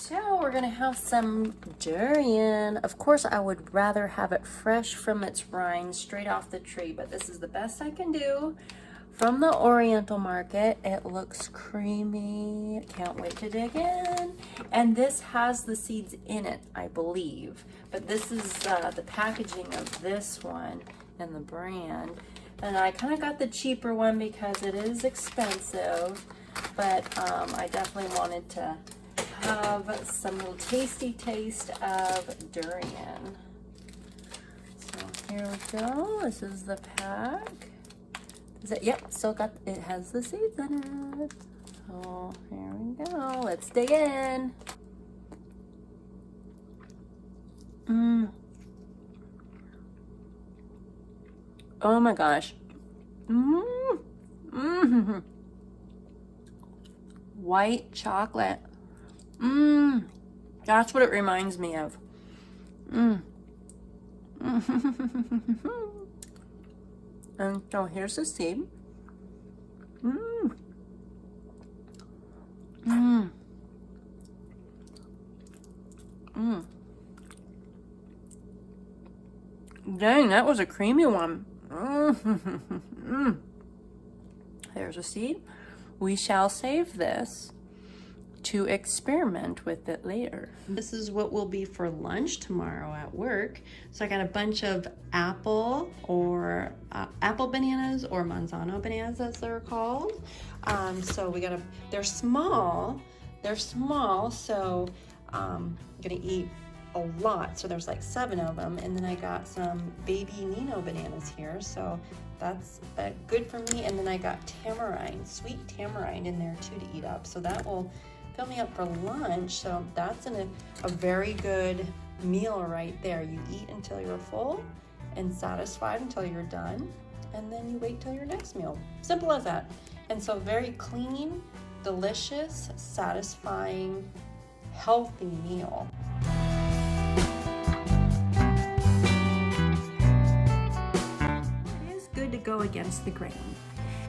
So we're gonna have some durian. Of course, I would rather have it fresh from its rind, straight off the tree, but this is the best I can do. From the Oriental market, it looks creamy. Can't wait to dig in. And this has the seeds in it, I believe. But this is the packaging of this one and the brand. And I kind of got the cheaper one because it is expensive, but I definitely wanted to have some little tasty taste of durian. So here we go. This is the pack. Is it? Yep, still got, it has the seeds in it. So here we go. Let's dig in. Oh my gosh. White chocolate. That's what it reminds me of. And so here's the seed. Dang, that was a creamy one. There's a seed. We shall save this to experiment with it later. This is what will be for lunch tomorrow at work. So I got a bunch of apple bananas, or manzano bananas as they're called. So we got they're small, so I'm gonna eat a lot. So there's like 7 of them, and then I got some baby Nino bananas here, so that's good for me. And then I got tamarind, sweet tamarind in there too to eat up, so that will fill me up for lunch. So that's a very good meal right there. You eat until you're full and satisfied until you're done, and then you wait till your next meal. Simple as that. And so very clean, delicious, satisfying, healthy meal. It is good to go against the grain.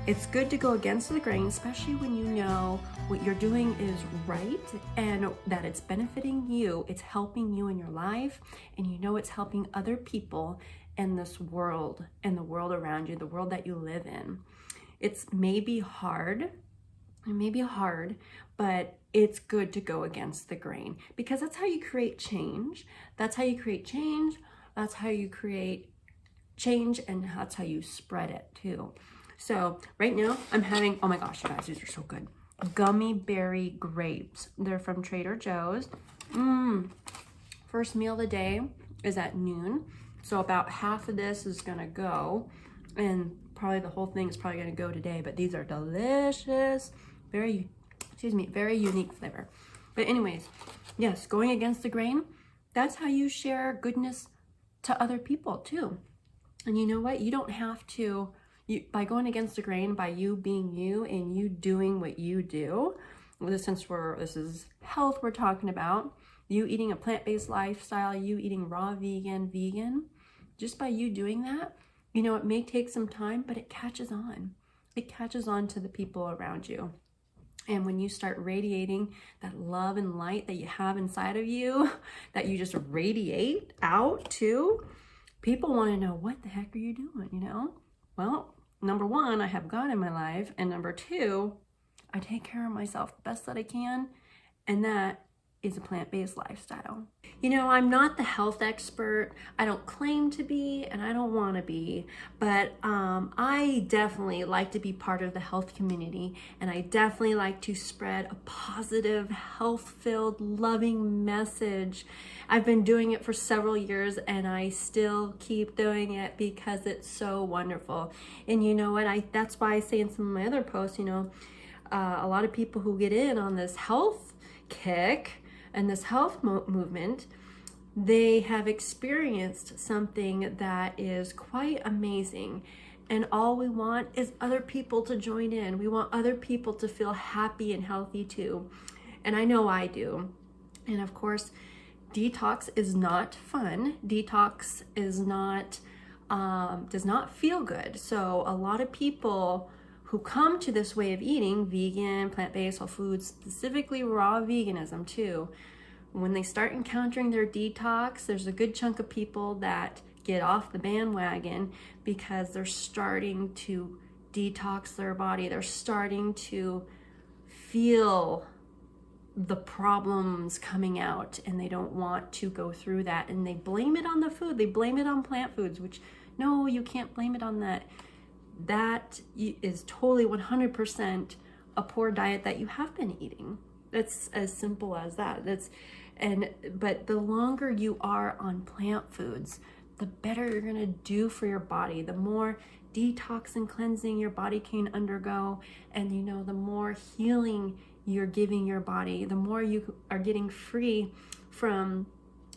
It's good to go against the grain, especially when you know what you're doing is right and that it's benefiting you, it's helping you in your life, and you know it's helping other people in this world and the world around you, the world that you live in. It's maybe hard, but it's good to go against the grain, because that's how you create change. That's how you create change. That's how you create change, and that's how you spread it too. So right now I'm having, oh my gosh, you guys, these are so good. Gummy berry grapes. They're from Trader Joe's. First meal of the day is at noon. So about half of this is gonna go, and probably the whole thing is probably gonna go today, but these are delicious. Very unique flavor. But anyways, yes, going against the grain, that's how you share goodness to other people too. And you know what? You don't have to, by going against the grain, by you being you and you doing what you do, since this is health we're talking about, you eating a plant-based lifestyle, you eating raw vegan, just by you doing that, you know, it may take some time, but it catches on. It catches on to the people around you. And when you start radiating that love and light that you have inside of you, that you just radiate out to, people want to know, what the heck are you doing, you know? Well, number one, I have God in my life. And number two, I take care of myself the best that I can. And that is a plant-based lifestyle. You know, I'm not the health expert. I don't claim to be, and I don't want to be, but I definitely like to be part of the health community, and I definitely like to spread a positive, health-filled, loving message. I've been doing it for several years, and I still keep doing it because it's so wonderful. And you know what? That's why I say in some of my other posts, you know, a lot of people who get in on this health kick and this health movement, they have experienced something that is quite amazing. And all we want is other people to join in. We want other people to feel happy and healthy too. And I know I do. And of course, detox is not fun. Detox is not, does not feel good. So a lot of people who come to this way of eating, vegan, plant-based, whole foods, specifically raw veganism too, when they start encountering their detox, there's a good chunk of people that get off the bandwagon because they're starting to detox their body. They're starting to feel the problems coming out, and they don't want to go through that, and they blame it on the food. They blame it on plant foods, which no, you can't blame it on that. That is totally 100% a poor diet that you have been eating. That's as simple as that. But the longer you are on plant foods, the better you're gonna do for your body. The more detox and cleansing your body can undergo, and the more healing you're giving your body, the more you are getting free from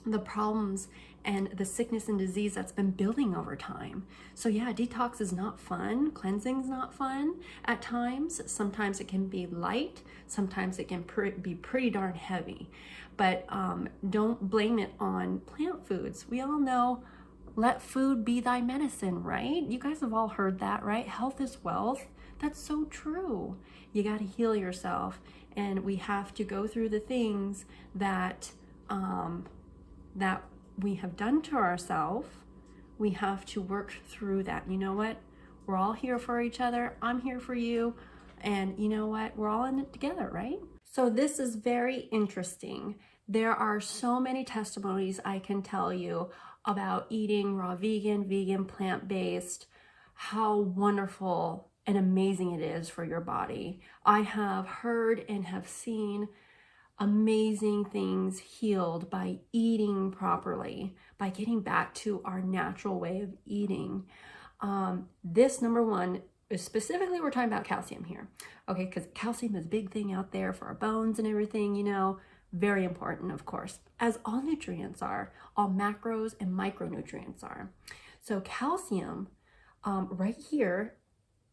the problems and the sickness and disease that's been building over time. So yeah, detox is not fun. Cleansing is not fun at times. Sometimes it can be light. Sometimes it can be pretty darn heavy. But don't blame it on plant foods. We all know, let food be thy medicine, right? You guys have all heard that, right? Health is wealth. That's so true. You got to heal yourself, and we have to go through the things that that we have done to ourselves. We have to work through that. You know what? We're all here for each other. I'm here for you. And you know what? We're all in it together, right? So this is very interesting. There are so many testimonies I can tell you about eating raw vegan, plant-based, how wonderful and amazing it is for your body. I have heard and have seen amazing things healed by eating properly, by getting back to our natural way of eating. This number one is specifically, we're talking about calcium here, okay? Because calcium is a big thing out there for our bones and everything, very important, of course, as all nutrients are, all macros and micronutrients are. So calcium, right here,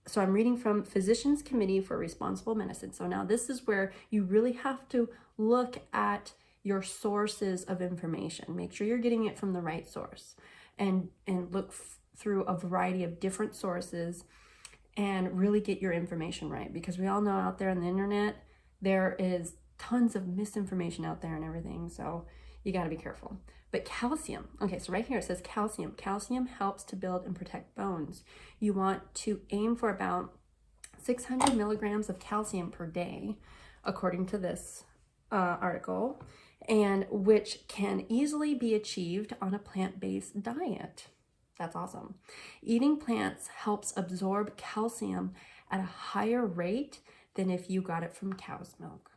so I'm reading from Physicians Committee for Responsible Medicine. So now this is where you really have to look at your sources of information. Make sure you're getting it from the right source, and look through a variety of different sources and really get your information right, because we all know out there on the internet, there is tons of misinformation out there and everything. So you got to be careful. But calcium, okay, so right here it says calcium. Calcium helps to build and protect bones. You want to aim for about 600 milligrams of calcium per day, according to this article, and which can easily be achieved on a plant-based diet. That's awesome. Eating plants helps absorb calcium at a higher rate than if you got it from cow's milk.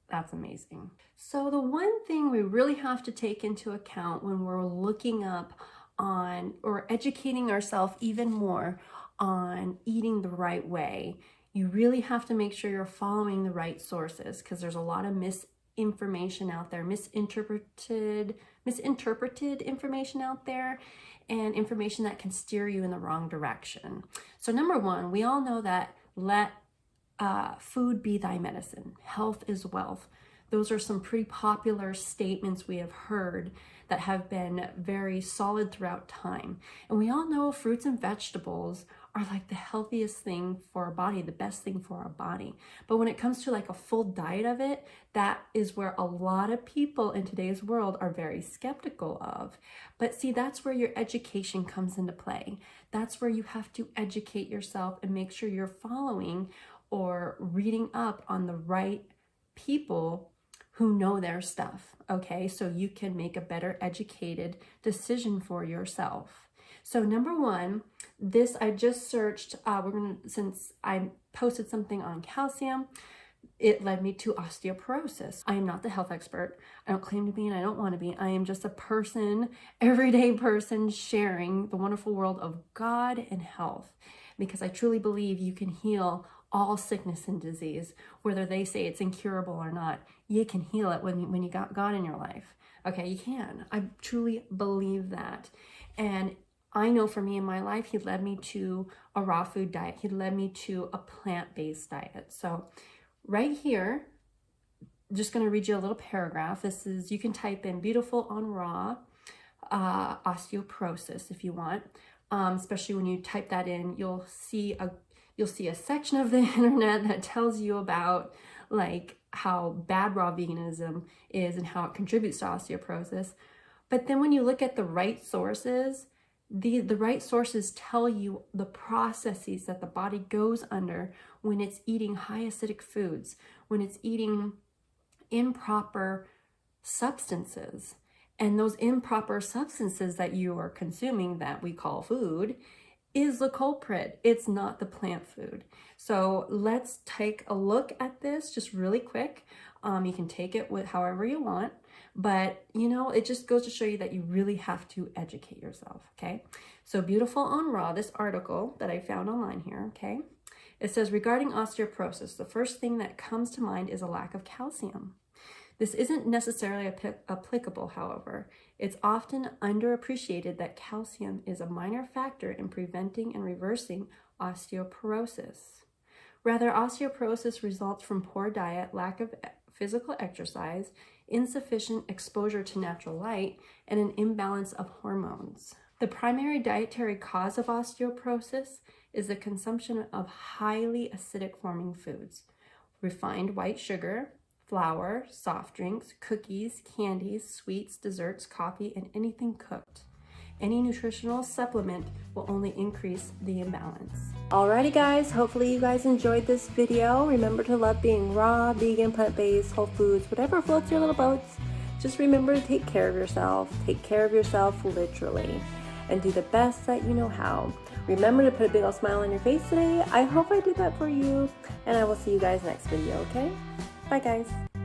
That's amazing. So the one thing we really have to take into account when we're looking up on or educating ourselves even more on eating the right way, you really have to make sure you're following the right sources, because there's a lot of misinformation out there, misinterpreted information out there, and information that can steer you in the wrong direction. So number one, we all know that let food be thy medicine. Health is wealth. Those are some pretty popular statements we have heard that have been very solid throughout time. And we all know fruits and vegetables are like the healthiest thing for our body, the best thing for our body. But when it comes to like a full diet of it, that is where a lot of people in today's world are very skeptical of. But see, that's where your education comes into play. That's where you have to educate yourself and make sure you're following or reading up on the right people who know their stuff, okay? So you can make a better educated decision for yourself. So number one, this I just searched, since I posted something on calcium, it led me to osteoporosis. I am not the health expert. I don't claim to be, and I don't want to be. I am just a person, everyday person, sharing the wonderful world of God and health, because I truly believe you can heal all sickness and disease, whether they say it's incurable or not. You can heal it when you got God in your life. Okay, you can. I truly believe that. And I know for me in my life, he led me to a raw food diet. He led me to a plant-based diet. So right here, I'm just going to read you a little paragraph. This is, you can type in beautiful on raw osteoporosis if you want. Especially when you type that in, you'll see a section of the internet that tells you about like how bad raw veganism is and how it contributes to osteoporosis. But then when you look at the right sources, the right sources tell you the processes that the body goes under when it's eating high acidic foods, when it's eating improper substances. And those improper substances that you are consuming that we call food is the culprit. It's not the plant food. So let's take a look at this just really quick. You can take it with however you want, but you know, it just goes to show you that you really have to educate yourself, okay? So Beautiful on Raw, this article that I found online here, okay? It says, regarding osteoporosis, the first thing that comes to mind is a lack of calcium. This isn't necessarily applicable, however. It's often underappreciated that calcium is a minor factor in preventing and reversing osteoporosis. Rather, osteoporosis results from poor diet, lack of physical exercise, insufficient exposure to natural light, and an imbalance of hormones. The primary dietary cause of osteoporosis is the consumption of highly acidic forming foods, refined white sugar, flour, soft drinks, cookies, candies, sweets, desserts, coffee, and anything cooked. Any nutritional supplement will only increase the imbalance. Alrighty guys, hopefully you guys enjoyed this video. Remember to love being raw, vegan, plant-based, whole foods, whatever floats your little boats. Just remember to take care of yourself. Take care of yourself literally. And do the best that you know how. Remember to put a big old smile on your face today. I hope I did that for you. And I will see you guys next video, okay? Bye guys.